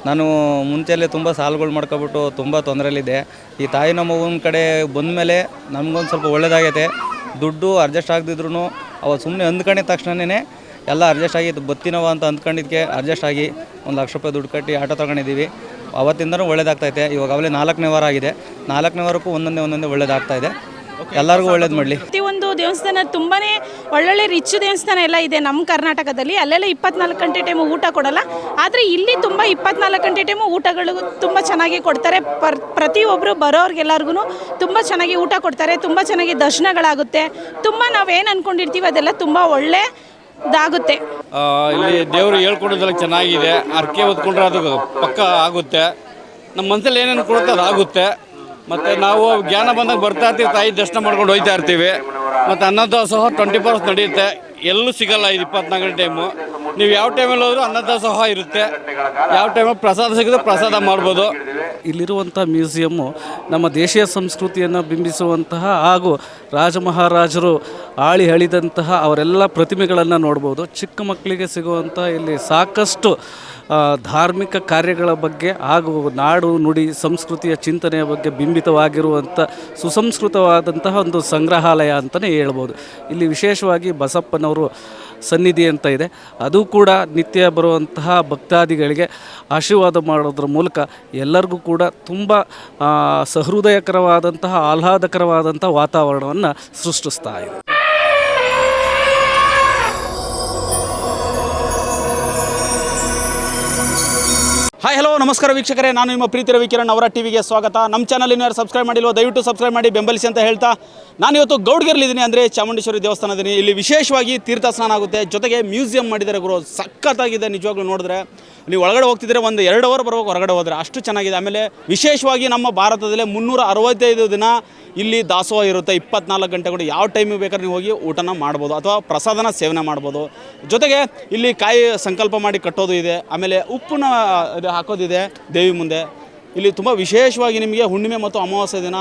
ನಾನು ಮುಂಚೆಯಲ್ಲೇ ತುಂಬ ಸಾಲಗಳು ಮಾಡ್ಕೊಬಿಟ್ಟು ತುಂಬ ತೊಂದರೆಯಲ್ಲಿದ್ದೆ. ಈ ತಾಯಿ ನಮ್ಮ ಮಗುವಿನ ಕಡೆ ಬಂದಮೇಲೆ ನಮಗೊಂದು ಸ್ವಲ್ಪ ಒಳ್ಳೇದಾಗೈತೆ. ದುಡ್ಡು ಅಡ್ಜಸ್ಟ್ ಆಗದಿದ್ರು ಅವತ್ತು ಸುಮ್ಮನೆ ಅಂದ್ಕೊಂಡಿದ್ದ ತಕ್ಷಣವೇ ಎಲ್ಲ ಅಡ್ಜಸ್ಟ್ ಆಗಿ ಬತ್ತಿನವ ಅಂತ ಅಂದ್ಕೊಂಡಿದ್ದಕ್ಕೆ ಅಡ್ಜಸ್ಟ್ ಆಗಿ 1 ಲಕ್ಷ ರೂಪಾಯಿ ದುಡ್ಡು ಕಟ್ಟಿ ಆಟೋ ತೊಗೊಂಡಿದ್ದೀವಿ. ಅವತ್ತಿಂದನೂ ಒಳ್ಳೇದಾಗ್ತಾಯಿದೆ. ಇವಾಗ ಅವಲೇ 4ನೇ ವಾರ ಆಗಿದೆ. 4ನೇ ವಾರಕ್ಕೂ ಒಂದೊಂದೇ ಒಳ್ಳೇದಾಗ್ತಾಯಿದೆ. ಎಲ್ಲರಿಗೂ ಒಳ್ಳೇದು ಮಾಡಲಿ. ಪ್ರತಿಯೊಂದು ದೇವಸ್ಥಾನ ತುಂಬಾ ಒಳ್ಳೊಳ್ಳೆ ರಿಚ್ ದೇವಸ್ಥಾನ ಎಲ್ಲ ಇದೆ ನಮ್ಮ ಕರ್ನಾಟಕದಲ್ಲಿ. ಅಲ್ಲೆಲ್ಲ 24 ಗಂಟೆ ಟೈಮು ಊಟ ಕೊಡಲ್ಲ. ಆದರೆ ಇಲ್ಲಿ ತುಂಬ 24 ಗಂಟೆ ಟೈಮು ಊಟಗಳು ತುಂಬ ಚೆನ್ನಾಗಿ ಕೊಡ್ತಾರೆ. ಪ್ರತಿಯೊಬ್ಬರು ಬರೋರಿಗೆಲ್ಲರಿಗೂ ತುಂಬ ಚೆನ್ನಾಗಿ ಊಟ ಕೊಡ್ತಾರೆ. ತುಂಬ ಚೆನ್ನಾಗಿ ದರ್ಶನಗಳಾಗುತ್ತೆ. ತುಂಬ ನಾವೇನು ಅಂದ್ಕೊಂಡಿರ್ತೀವಿ ಅದೆಲ್ಲ ತುಂಬ ಒಳ್ಳೆದಾಗುತ್ತೆ. ಇಲ್ಲಿ ದೇವರು ಹೇಳ್ಕೊಡೋದೆಲ್ಲ ಚೆನ್ನಾಗಿದೆ. ಅರ್ಕೆ ಹೊತ್ಕೊಂಡ್ರೆ ಅದು ಪಕ್ಕ ಆಗುತ್ತೆ. ನಮ್ಮ ಮನಸ್ಸಲ್ಲಿ ಏನೇನು ಕೊಡುತ್ತೆ ಅದು ಆಗುತ್ತೆ. ಮತ್ತು ನಾವು ಜ್ಞಾನ ಬಂದಾಗ ಬರ್ತಾ ಇರ್ತೀವಿ, ತಾಯಿ ದರ್ಶನ ಮಾಡ್ಕೊಂಡು ಹೋಗ್ತಾ ಇರ್ತೀವಿ. ಮತ್ತು ಅನ್ನದಾಸೋಹ 24 hours ನಡೆಯುತ್ತೆ. ಎಲ್ಲೂ ಸಿಗಲ್ಲ ಇದು 24 ಗಂಟೆ ಟೈಮು. ನೀವು ಯಾವ ಟೈಮಲ್ಲಿ ಹೋದರೂ ಅನ್ನದಾಸೋಹ ಇರುತ್ತೆ. ಯಾವ ಟೈಮಲ್ಲಿ ಪ್ರಸಾದ ಸಿಗುತ್ತೆ ಪ್ರಸಾದ ಮಾಡ್ಬೋದು. ಇಲ್ಲಿರುವಂಥ ಮ್ಯೂಸಿಯಮ್ಮು ನಮ್ಮ ದೇಶೀಯ ಸಂಸ್ಕೃತಿಯನ್ನು ಬಿಂಬಿಸುವಂತಹ ಹಾಗೂ ರಾಜ ಮಹಾರಾಜರು ಆಳಿ ಹಳಿದಂತಹ ಅವರೆಲ್ಲ ಪ್ರತಿಮೆಗಳನ್ನು ನೋಡ್ಬೋದು. ಚಿಕ್ಕ ಮಕ್ಕಳಿಗೆ ಸಿಗುವಂಥ ಇಲ್ಲಿ ಸಾಕಷ್ಟು ಧಾರ್ಮಿಕ ಕಾರ್ಯಗಳ ಬಗ್ಗೆ ಹಾಗೂ ನಾಡು ನುಡಿ ಸಂಸ್ಕೃತಿಯ ಚಿಂತನೆಯ ಬಗ್ಗೆ ಬಿಂಬಿತವಾಗಿರುವಂಥ ಸುಸಂಸ್ಕೃತವಾದಂತಹ ಒಂದು ಸಂಗ್ರಹಾಲಯ ಅಂತಲೇ ಹೇಳ್ಬೋದು. ಇಲ್ಲಿ ವಿಶೇಷವಾಗಿ ಬಸಪ್ಪನವರು ಸನ್ನಿಧಿ ಅಂತ ಇದೆ. ಅದು ಕೂಡ ನಿತ್ಯ ಬರುವಂತಹ ಭಕ್ತಾದಿಗಳಿಗೆ ಆಶೀರ್ವಾದ ಮಾಡೋದ್ರ ಮೂಲಕ ಎಲ್ಲರಿಗೂ ಕೂಡ ತುಂಬ ಸಹೃದಯಕರವಾದಂತಹ ಆಹ್ಲಾದಕರವಾದಂಥ ವಾತಾವರಣವನ್ನು ಸೃಷ್ಟಿಸ್ತಾ ಇದೆ. ಹಾಯ್ ಹಲೋ ನಮಸ್ಕಾರ ವೀಕ್ಷಕರೇ, ನಾನು ನಿಮ್ಮ ಪ್ರೀತಿ ರವಿಕಿರಣ್ ಅವರ ಟಿವಿಗೆ ಸ್ವಾಗತ. ನಮ್ಮ ಚಾನಲ್ ಇನ್ನೂ ಸಬ್ಸ್ಕ್ರೈಬ್ ಮಾಡಿಲ್ವೋ ದಯವಿಟ್ಟು ಸಬ್ಸ್ಕ್ರೈಬ್ ಮಾಡಿ ಬೆಂಬಲಿಸಿ ಅಂತ ಹೇಳ್ತಾ ನಾನಿವತ್ತು ಗೌಡ್ಗೆರ್ಲಿದ್ದೀನಿ, ಅಂದರೆ ಚಾಮುಂಡೇಶ್ವರಿ ದೇವಸ್ಥಾನದಲ್ಲಿ. ಇಲ್ಲಿ ವಿಶೇಷವಾಗಿ ತೀರ್ಥ ಸ್ನಾನ ಆಗುತ್ತೆ, ಜೊತೆಗೆ ಮ್ಯೂಸಿಯಂ ಮಾಡಿದ್ದಾರೆ ಗುರು. ಸಖತ್ತಾಗಿದೆ ನಿಜವಾಗ್ಲೂ. ನೋಡಿದ್ರೆ ನೀವು ಒಳಗಡೆ ಹೋಗ್ತಿದ್ರೆ 1-2 ಅವರ್ ಬರ್ಬೇಕು ಹೊರಗಡೆ ಹೋದರೆ, ಅಷ್ಟು ಚೆನ್ನಾಗಿದೆ. ಆಮೇಲೆ ವಿಶೇಷವಾಗಿ ನಮ್ಮ ಭಾರತದಲ್ಲೇ 365 ದಿನ ಇಲ್ಲಿ ದಾಸೋಹ ಇರುತ್ತೆ. 24 ಗಂಟೆ ಕೂಡ ಯಾವ ಟೈಮಿಗೆ ಬೇಕಾದ್ರೆ ನೀವು ಹೋಗಿ ಊಟನ ಮಾಡ್ಬೋದು ಅಥವಾ ಪ್ರಸಾದನ ಸೇವನೆ ಮಾಡ್ಬೋದು. ಜೊತೆಗೆ ಇಲ್ಲಿ ಕಾಯಿ ಸಂಕಲ್ಪ ಮಾಡಿ ಕಟ್ಟೋದು ಇದೆ. ಆಮೇಲೆ ಉಪ್ಪನ್ನ ಹಾಕೋದಿದೆ ದೇವಿ ಮುಂದೆ. ಇಲ್ಲಿ ತುಂಬ ವಿಶೇಷವಾಗಿ ನಿಮಗೆ ಹುಣ್ಣಿಮೆ ಮತ್ತು ಅಮಾವಾಸ್ಯೆ ದಿನ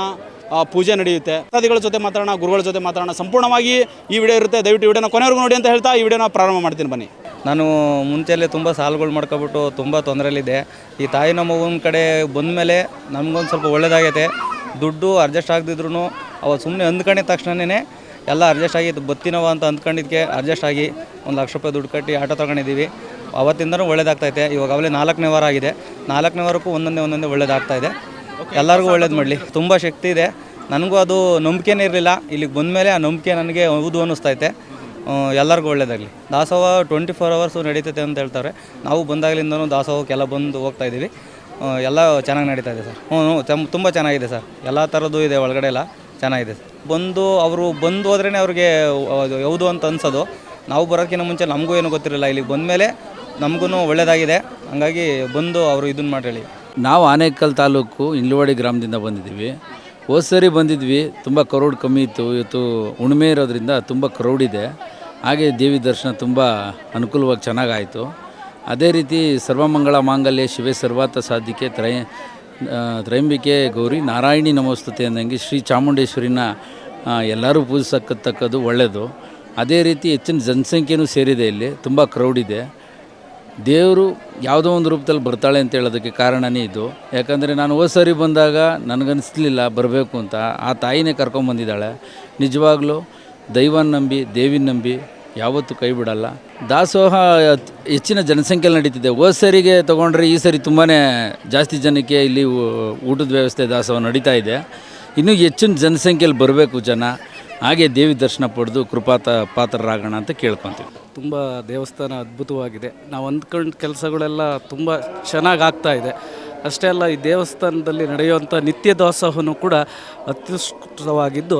ಪೂಜೆ ನಡೆಯುತ್ತೆ. ಭಕ್ತಾದಿಗಳ ಜೊತೆ ಮಾತಾಡೋಣ, ಗುರುಗಳ ಜೊತೆ ಮಾತಾಡೋಣ. ಸಂಪೂರ್ಣವಾಗಿ ಈ ವಿಡಿಯೋ ಇರುತ್ತೆ. ದಯವಿಟ್ಟು ವಿಡಿಯೋನ ಕೊನೆವರೆಗೂ ನೋಡಿ ಅಂತ ಹೇಳ್ತಾ ಈ ವಿಡಿಯೋನ ಪ್ರಾರಂಭ ಮಾಡ್ತೀನಿ ಬನ್ನಿ. ನಾನು ಮುಂಚೆಯಲ್ಲೇ ತುಂಬ ಸಾಲಗಳು ಮಾಡ್ಕೊಬಿಟ್ಟು ತುಂಬ ತೊಂದರೆಯಲ್ಲಿದ್ದೆ. ಈ ತಾಯಿ ನಮ್ಮ ಮಗುವಿನ ಕಡೆ ಬಂದಮೇಲೆ ನಮಗೊಂದು ಸ್ವಲ್ಪ ಒಳ್ಳೇದಾಗೈತೆ. ದುಡ್ಡು ಅಡ್ಜಸ್ಟ್ ಆಗದಿದ್ರು ಅವತ್ತು ಸುಮ್ಮನೆ ಅಂದ್ಕೊಂಡಿದ್ದ ತಕ್ಷಣವೇ ಎಲ್ಲ ಅಡ್ಜಸ್ಟ್ ಆಗಿ ಬತ್ತಿನವ ಅಂತ ಅಂದ್ಕೊಂಡಿದ್ದಕ್ಕೆ ಅಡ್ಜಸ್ಟ್ ಆಗಿ 1 ಲಕ್ಷ ರೂಪಾಯಿ ದುಡ್ಡು ಕಟ್ಟಿ ಆಟೋ ತೊಗೊಂಡಿದ್ದೀವಿ. ಅವತ್ತಿಂದನೂ ಒಳ್ಳೇದಾಗ್ತಾಯಿದೆ. ಇವಾಗ ಅವಲೇ 4ನೇ ವಾರ ಆಗಿದೆ. 4ನೇ ವಾರಕ್ಕೂ ಒಂದೊಂದೇ ಒಳ್ಳೇದಾಗ್ತಾಯಿದೆ. ಎಲ್ಲರಿಗೂ ಒಳ್ಳೇದು ಮಾಡಲಿ. ತುಂಬ ಶಕ್ತಿ ಇದೆ. ನನಗೂ ಅದು ನಂಬಿಕೆನೇ ಇರಲಿಲ್ಲ. ಇಲ್ಲಿಗೆ ಬಂದಮೇಲೆ ಆ ನಂಬಿಕೆ ನನಗೆ ಹೌದು ಅನ್ನಿಸ್ತೈತೆ. ಎಲ್ಲರಿಗೂ ಒಳ್ಳೇದಾಗಲಿ. ದಾಸೋಹ 24 hours ನಡೀತೈತೆ ಅಂತ ಹೇಳ್ತಾರೆ. ನಾವು ಬಂದಾಗಲಿಂದನೂ ದಾಸೋಹಕ್ಕೆಲ್ಲ ಬಂದು ಹೋಗ್ತಾಯಿದ್ದೀವಿ. ಎಲ್ಲ ಚೆನ್ನಾಗಿ ನಡೀತಾ ಇದೆ ಸರ್. ತುಂಬ ಚೆನ್ನಾಗಿದೆ ಸರ್. ಎಲ್ಲ ಥರದ್ದು ಇದೆ ಒಳಗಡೆ, ಎಲ್ಲ ಚೆನ್ನಾಗಿದೆ ಸರ್. ಅವರು ಬಂದು ಹೋದ್ರೇ ಅವ್ರಿಗೆ ಯಾವುದು ಅಂತ ಅನ್ಸೋದು. ನಾವು ಬರೋಕ್ಕಿಂತ ಮುಂಚೆ ನಮಗೂ ಏನೂ ಗೊತ್ತಿರಲಿಲ್ಲ. ಇಲ್ಲಿಗೆ ಬಂದಮೇಲೆ ನಮಗೂ ಒಳ್ಳೆಯದಾಗಿದೆ. ಹಂಗಾಗಿ ಬಂದು ಅವರು ಇದನ್ನು ಮಾಡಿ. ನಾವು ಆನೇಕಲ್ ತಾಲೂಕು ಇಂಡ್ಲವಾಡಿ ಗ್ರಾಮದಿಂದ ಬಂದಿದ್ದೀವಿ. ಹೋದ ಸರಿ ಬಂದಿದ್ವಿ, ತುಂಬ ಕ್ರೌಡ್ ಕಮ್ಮಿ ಇತ್ತು. ಇವತ್ತು ಹುಣ್ಣಿಮೆ ಇರೋದ್ರಿಂದ ತುಂಬ ಕ್ರೌಡ್ ಇದೆ. ಹಾಗೆ ದೇವಿ ದರ್ಶನ ತುಂಬ ಅನುಕೂಲವಾಗಿ ಚೆನ್ನಾಗಾಯಿತು. ಅದೇ ರೀತಿ ಸರ್ವಮಂಗಳ ಮಾಂಗಲ್ಯ ಶಿವೆ ಸರ್ವಾರ್ಥ ಸಾಧಿಕೆ ತ್ರಯಂಬಿಕೆ ಗೌರಿ ನಾರಾಯಣಿ ನಮಸ್ತುತೆ ಅಂದಂಗೆ ಶ್ರೀ ಚಾಮುಂಡೇಶ್ವರಿನ ಎಲ್ಲರೂ ಪೂಜಿಸತಕ್ಕದ್ದು ಒಳ್ಳೆಯದು. ಅದೇ ರೀತಿ ಹೆಚ್ಚಿನ ಜನಸಂಖ್ಯೆಯೂ ಸೇರಿದೆ. ಇಲ್ಲಿ ತುಂಬ ಕ್ರೌಡ್ ಇದೆ. ದೇವರು ಯಾವುದೋ ಒಂದು ರೂಪದಲ್ಲಿ ಬರ್ತಾಳೆ ಅಂತ ಹೇಳೋದಕ್ಕೆ ಕಾರಣನೇ ಇದು. ಯಾಕಂದರೆ ನಾನು ಹೋದ ಸರಿ ಬಂದಾಗ ನನಗನ್ನಿಸ್ಲಿಲ್ಲ ಬರಬೇಕು ಅಂತ. ಆ ತಾಯಿನೇ ಕರ್ಕೊಂಬಂದಿದ್ದಾಳೆ. ನಿಜವಾಗ್ಲೂ ದೈವನ ನಂಬಿ ದೇವಿನ ನಂಬಿ ಯಾವತ್ತೂ ಕೈ ಬಿಡಲ್ಲ. ದಾಸೋಹ ಹೆಚ್ಚಿನ ಜನಸಂಖ್ಯೆಯಲ್ಲಿ ನಡೀತಿದೆ. ಹೋದ ಸರಿಗೆ ತೊಗೊಂಡ್ರೆ ಈ ಸರಿ ತುಂಬಾ ಜಾಸ್ತಿ ಜನಕ್ಕೆ ಇಲ್ಲಿ ಊಟದ ವ್ಯವಸ್ಥೆ ದಾಸೋಹ ನಡೀತಾ ಇದೆ. ಇನ್ನೂ ಹೆಚ್ಚಿನ ಜನಸಂಖ್ಯೆಯಲ್ಲಿ ಬರಬೇಕು ಜನ. ಹಾಗೆ ದೇವಿ ದರ್ಶನ ಪಡೆದು ಪಾತ್ರರಾಗೋಣ ಅಂತ ಕೇಳ್ಕೊತೀವಿ. ತುಂಬ ದೇವಸ್ಥಾನ ಅದ್ಭುತವಾಗಿದೆ. ನಾವು ಅಂದ್ಕೊಂಡ ಕೆಲಸಗಳೆಲ್ಲ ತುಂಬ ಚೆನ್ನಾಗಿ ಆಗ್ತಾಯಿದೆ. ಅಷ್ಟೇ ಅಲ್ಲ, ಈ ದೇವಸ್ಥಾನದಲ್ಲಿ ನಡೆಯುವಂಥ ನಿತ್ಯ ದಾಸೋಹನೂ ಕೂಡ ಅತ್ಯುತ್ಕೃಷ್ಟವಾಗಿದ್ದು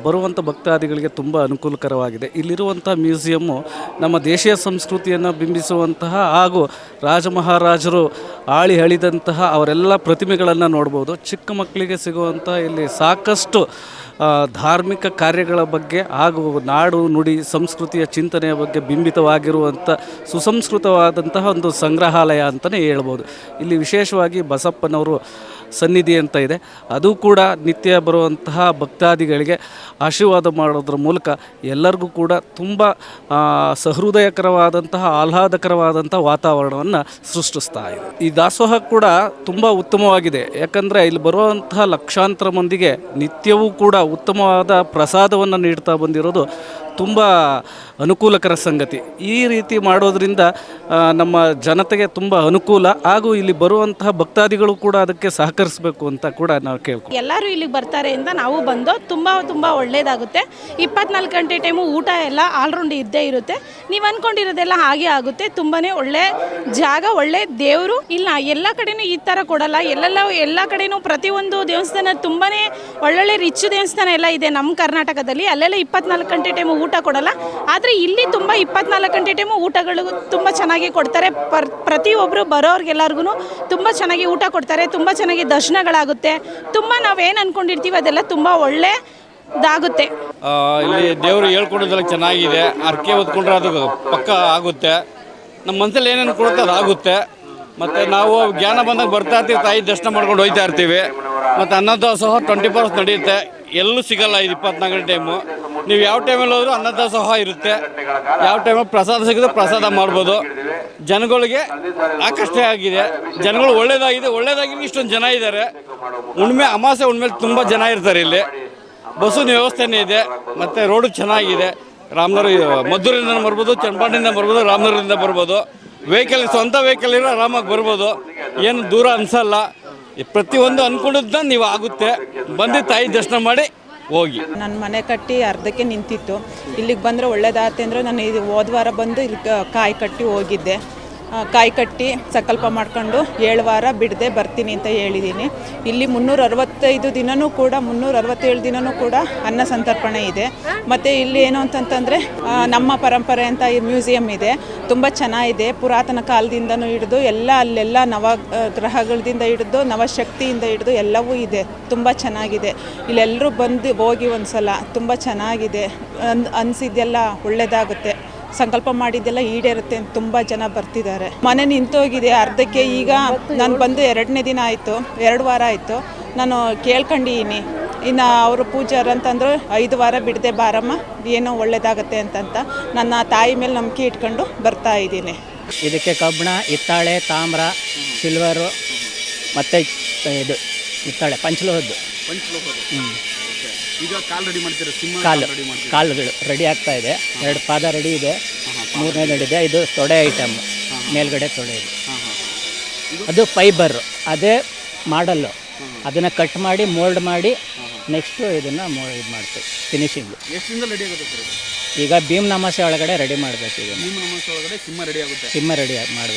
ಬರುವಂಥ ಭಕ್ತಾದಿಗಳಿಗೆ ತುಂಬ ಅನುಕೂಲಕರವಾಗಿದೆ. ಇಲ್ಲಿರುವಂಥ ಮ್ಯೂಸಿಯಮ್ಮು ನಮ್ಮ ದೇಶೀಯ ಸಂಸ್ಕೃತಿಯನ್ನು ಬಿಂಬಿಸುವಂತಹ ಹಾಗೂ ರಾಜ ಮಹಾರಾಜರು ಆಳಿ ಹಳಿದಂತಹ ಅವರೆಲ್ಲ ಪ್ರತಿಮೆಗಳನ್ನು ನೋಡ್ಬೋದು. ಚಿಕ್ಕ ಮಕ್ಕಳಿಗೆ ಸಿಗುವಂಥ ಇಲ್ಲಿ ಸಾಕಷ್ಟು ಧಾರ್ಮಿಕ ಕಾರ್ಯಗಳ ಬಗ್ಗೆ ಹಾಗೂ ನಾಡು ನುಡಿ ಸಂಸ್ಕೃತಿಯ ಚಿಂತನೆಯ ಬಗ್ಗೆ ಬಿಂಬಿತವಾಗಿರುವಂಥ ಸುಸಂಸ್ಕೃತವಾದಂತಹ ಒಂದು ಸಂಗ್ರಹಾಲಯ ಅಂತಲೇ ಹೇಳ್ಬೋದು. ಇಲ್ಲಿ ವಿಶೇಷವಾಗಿ ಬಸಪ್ಪನವರು ಸನ್ನಿಧಿ ಅಂತ ಇದೆ. ಅದು ಕೂಡ ನಿತ್ಯ ಬರುವಂತಹ ಭಕ್ತಾದಿಗಳಿಗೆ ಆಶೀರ್ವಾದ ಮಾಡೋದ್ರ ಮೂಲಕ ಎಲ್ಲರಿಗೂ ಕೂಡ ತುಂಬ ಸಹೃದಯಕರವಾದಂತಹ ಆಹ್ಲಾದಕರವಾದಂಥ ವಾತಾವರಣವನ್ನು ಸೃಷ್ಟಿಸ್ತಾ ಇದೆ. ಈ ದಾಸೋಹ ಕೂಡ ತುಂಬ ಉತ್ತಮವಾಗಿದೆ. ಯಾಕಂದರೆ ಇಲ್ಲಿ ಬರುವಂತಹ ಲಕ್ಷಾಂತರ ಮಂದಿಗೆ ನಿತ್ಯವೂ ಕೂಡ ಉತ್ತಮವಾದ ಪ್ರಸಾದವನ್ನು ನೀಡ್ತಾ ಬಂದಿರೋದು ತುಂಬ ಅನುಕೂಲಕರ ಸಂಗತಿ. ಈ ರೀತಿ ಮಾಡೋದ್ರಿಂದ ನಮ್ಮ ಜನತೆಗೆ ತುಂಬ ಅನುಕೂಲ, ಹಾಗೂ ಇಲ್ಲಿ ಬರುವಂತಹ ಭಕ್ತಾದಿಗಳು ಕೂಡ ಅದಕ್ಕೆ ಸಹಕರಿಸಬೇಕು ಅಂತ ಕೂಡ ನಾವು ಕೇಳ್ತೀವಿ. ಎಲ್ಲರೂ ಇಲ್ಲಿಗೆ ಬರ್ತಾರೆ ಅಂತ ನಾವು ಬಂದು ತುಂಬ ಒಳ್ಳೆಯದಾಗುತ್ತೆ. 24 ಗಂಟೆ ಟೈಮು ಊಟ ಎಲ್ಲ ಆಲ್ರೌಂಡ್ ಇದ್ದೇ ಇರುತ್ತೆ. ನೀವು ಅಂದ್ಕೊಂಡಿರೋದೆಲ್ಲ ಹಾಗೆ ಆಗುತ್ತೆ. ತುಂಬಾ ಒಳ್ಳೆ ಜಾಗ, ಒಳ್ಳೆ ದೇವರು. ಇಲ್ಲ ಎಲ್ಲ ಕಡೆನೂ ಈ ಥರ ಕೊಡಲ್ಲ. ಎಲ್ಲ ಕಡೆನೂ ಪ್ರತಿಯೊಂದು ದೇವಸ್ಥಾನ ತುಂಬಾ ಒಳ್ಳೊಳ್ಳೆ ರಿಚ್ ದೇವಸ್ಥಾನ ಎಲ್ಲ ಇದೆ ನಮ್ಮ ಕರ್ನಾಟಕದಲ್ಲಿ. ಅಲ್ಲೆಲ್ಲ 24 ಗಂಟೆ ಟೈಮು ಊಟ ಕೊಡಲ್ಲ. ಆದರೆ ಇಲ್ಲಿ ತುಂಬ 24 ಗಂಟೆ ಟೈಮು ಊಟಗಳು ತುಂಬ ಚೆನ್ನಾಗಿ ಕೊಡ್ತಾರೆ. ಪ್ರತಿಯೊಬ್ಬರು ಬರೋರಿಗೆಲ್ಲರಿಗೂ ತುಂಬ ಚೆನ್ನಾಗಿ ಊಟ ಕೊಡ್ತಾರೆ. ತುಂಬ ಚೆನ್ನಾಗಿ ದರ್ಶನಗಳಾಗುತ್ತೆ. ತುಂಬ ನಾವೇನು ಅಂದ್ಕೊಂಡಿರ್ತೀವಿ ಅದೆಲ್ಲ ತುಂಬ ಒಳ್ಳೆದಾಗುತ್ತೆ. ಇಲ್ಲಿ ದೇವರು ಹೇಳ್ಕೊಡೋದೆಲ್ಲ ಚೆನ್ನಾಗಿದೆ. ಅರ್ಕೆ ಹೊತ್ಕೊಂಡ್ರೆ ಅದು ಪಕ್ಕ ಆಗುತ್ತೆ. ನಮ್ಮ ಮನಸ್ಸಲ್ಲಿ ಏನೇನು ಕೊಡುತ್ತೆ ಅದು ಆಗುತ್ತೆ. ಮತ್ತು ನಾವು ಜ್ಞಾನ ಬಂದಾಗ ಬರ್ತಾ ಇರ್ತೀವಿ, ತಾಯಿ ದರ್ಶನ ಮಾಡ್ಕೊಂಡು ಹೋಗ್ತಾ ಇರ್ತೀವಿ. ಮತ್ತು ಅನ್ನದಾಸೋಹ 24 hours ನಡೆಯುತ್ತೆ. ಎಲ್ಲೂ ಸಿಗಲ್ಲ ಇದು 24 ಗಂಟೆ ಟೈಮು. ನೀವು ಯಾವ ಟೈಮಲ್ಲಿ ಹೋದರೂ ಅನ್ನದಾಸೋಹ ಇರುತ್ತೆ. ಯಾವ ಟೈಮಲ್ಲಿ ಪ್ರಸಾದ ಸಿಗುತ್ತೆ ಪ್ರಸಾದ ಮಾಡ್ಬೋದು. ಜನಗಳಿಗೆ ಆಕರ್ಷಣೆ ಆಗಿದೆ. ಜನಗಳು ಒಳ್ಳೇದಾಗಿ ಇಷ್ಟೊಂದು ಜನ ಇದ್ದಾರೆ. ಅಮಾವಾಸ್ಯೆ ಹುಣ್ಣಿಮೆ ತುಂಬ ಜನ ಇರ್ತಾರೆ. ಇಲ್ಲಿ ಬಸ್ಸಿನ ವ್ಯವಸ್ಥೆನೇ ಇದೆ. ಮತ್ತು ರೋಡು ಚೆನ್ನಾಗಿದೆ. ಮದ್ದೂರಿಂದ ಬರ್ಬೋದು, ಚನ್ನಪಟ್ಟಣದಿಂದ ಬರ್ಬೋದು, ರಾಮನಗರದಿಂದ ಬರ್ಬೋದು. ಸ್ವಂತ ವೆಹಿಕಲ್ ಇರೋ ಆರಾಮಾಗಿ ಬರ್ಬೋದು. ಏನು ದೂರ ಅನಿಸಲ್ಲ. ಪ್ರತಿಯೊಂದು ಅಂದ್ಕೊಂಡಿದ್ದ ನೀವು ಆಗುತ್ತೆ. ಬಂದು ತಾಯಿ ದರ್ಶನ ಮಾಡಿ ಹೋಗಿ. ನನ್ನ ಮನೆ ಕಟ್ಟಿ ಅರ್ಧಕ್ಕೆ ನಿಂತಿತ್ತು. ಇಲ್ಲಿಗೆ ಬಂದರೆ ಒಳ್ಳೇದಾಗುತ್ತೆ ಅಂದರೆ ನಾನು ಇದು ಹೋದ ವಾರ ಬಂದು ಇಲ್ಲಿ ಕಾಯಿ ಕಟ್ಟಿ ಹೋಗಿದ್ದೆ. ಕಾಯಿ ಕಟ್ಟಿ ಸಂಕಲ್ಪ ಮಾಡ್ಕೊಂಡು 7 ವಾರ ಬಿಡದೆ ಬರ್ತೀನಿ ಅಂತ ಹೇಳಿದ್ದೀನಿ. ಇಲ್ಲಿ 365 ದಿನವೂ ಕೂಡ 367 ದಿನವೂ ಕೂಡ ಅನ್ನ ಸಂತರ್ಪಣೆ ಇದೆ. ಮತ್ತು ಇಲ್ಲಿ ಏನು ಅಂತಂತಂದರೆ ನಮ್ಮ ಪರಂಪರೆ ಅಂತ ಈ ಮ್ಯೂಸಿಯಂ ಇದೆ. ತುಂಬ ಚೆನ್ನಾಗಿದೆ. ಪುರಾತನ ಕಾಲದಿಂದನೂ ಹಿಡಿದು ಅಲ್ಲೆಲ್ಲ ನವಗ್ರಹಗಳಿಂದ ಹಿಡಿದು ನವಶಕ್ತಿಯಿಂದ ಹಿಡಿದು ಎಲ್ಲವೂ ಇದೆ. ತುಂಬ ಚೆನ್ನಾಗಿದೆ. ಇಲ್ಲೆಲ್ಲರೂ ಬಂದು ಹೋಗಿ ಒಂದು ಸಲ. ತುಂಬ ಚೆನ್ನಾಗಿದೆ. ಅನಿಸಿದ್ದೆಲ್ಲ ಒಳ್ಳೆಯದಾಗುತ್ತೆ. ಸಂಕಲ್ಪ ಮಾಡಿದ್ದೆಲ್ಲ ಈಡೇರುತ್ತೆ ಅಂತ ತುಂಬ ಜನ ಬರ್ತಿದ್ದಾರೆ. ಮನೆ ನಿಂತೋಗಿದೆ ಅರ್ಧಕ್ಕೆ. ಈಗ ನಾನು ಬಂದು 2ನೇ ದಿನ ಆಯಿತು, 2 ವಾರ ಆಯಿತು. ನಾನು ಕೇಳ್ಕೊಂಡಿದ್ದೀನಿ. ಇನ್ನು ಅವರು ಪೂಜಾರ ಅಂತಂದ್ರು 5 ವಾರ ಬಿಡದೆ ಬಾರಮ್ಮ, ಏನೋ ಒಳ್ಳೇದಾಗತ್ತೆ ಅಂತಂತ ನನ್ನ ತಾಯಿ ಮೇಲೆ ನಂಬಿಕೆ ಇಟ್ಕೊಂಡು ಬರ್ತಾ ಇದ್ದೀನಿ. ಇದಕ್ಕೆ ಕಬ್ಬಣ, ಹಿತ್ತಾಳೆ, ತಾಮ್ರ, ಸಿಲ್ವರು ಮತ್ತು ಇದು ಹಿತ್ತಾಳೆ ಪಂಚಲೋಹದ್ದು. ಈಗ ಕಾಲುಗಳು ರೆಡಿ ಆಗ್ತಾ ಇದೆ. 2 ಪಾದ ರೆಡಿ ಇದೆ, 3ನೇ ನಡಿದೆ. ಇದು ತೊಡೆ ಐಟಮ್, ಮೇಲ್ಗಡೆ ತೊಡೆ ಇದೆ. ಅದು ಫೈಬರ್, ಅದೇ ಮಾಡಲ್ಲು. ಅದನ್ನು ಕಟ್ ಮಾಡಿ ಮೋಲ್ಡ್ ಮಾಡಿ ನೆಕ್ಸ್ಟು ಇದನ್ನು ಇದು ಮಾಡ್ತೀವಿ ಫಿನಿಶಿಂಗು. ಈಗ ಭೀಮ್ ನಮಾಸೆ ಒಳಗಡೆ ರೆಡಿ ಮಾಡಬೇಕು. ಈಗ ಸಿಂಹ ರೆಡಿ ಮಾಡಬೇಕು.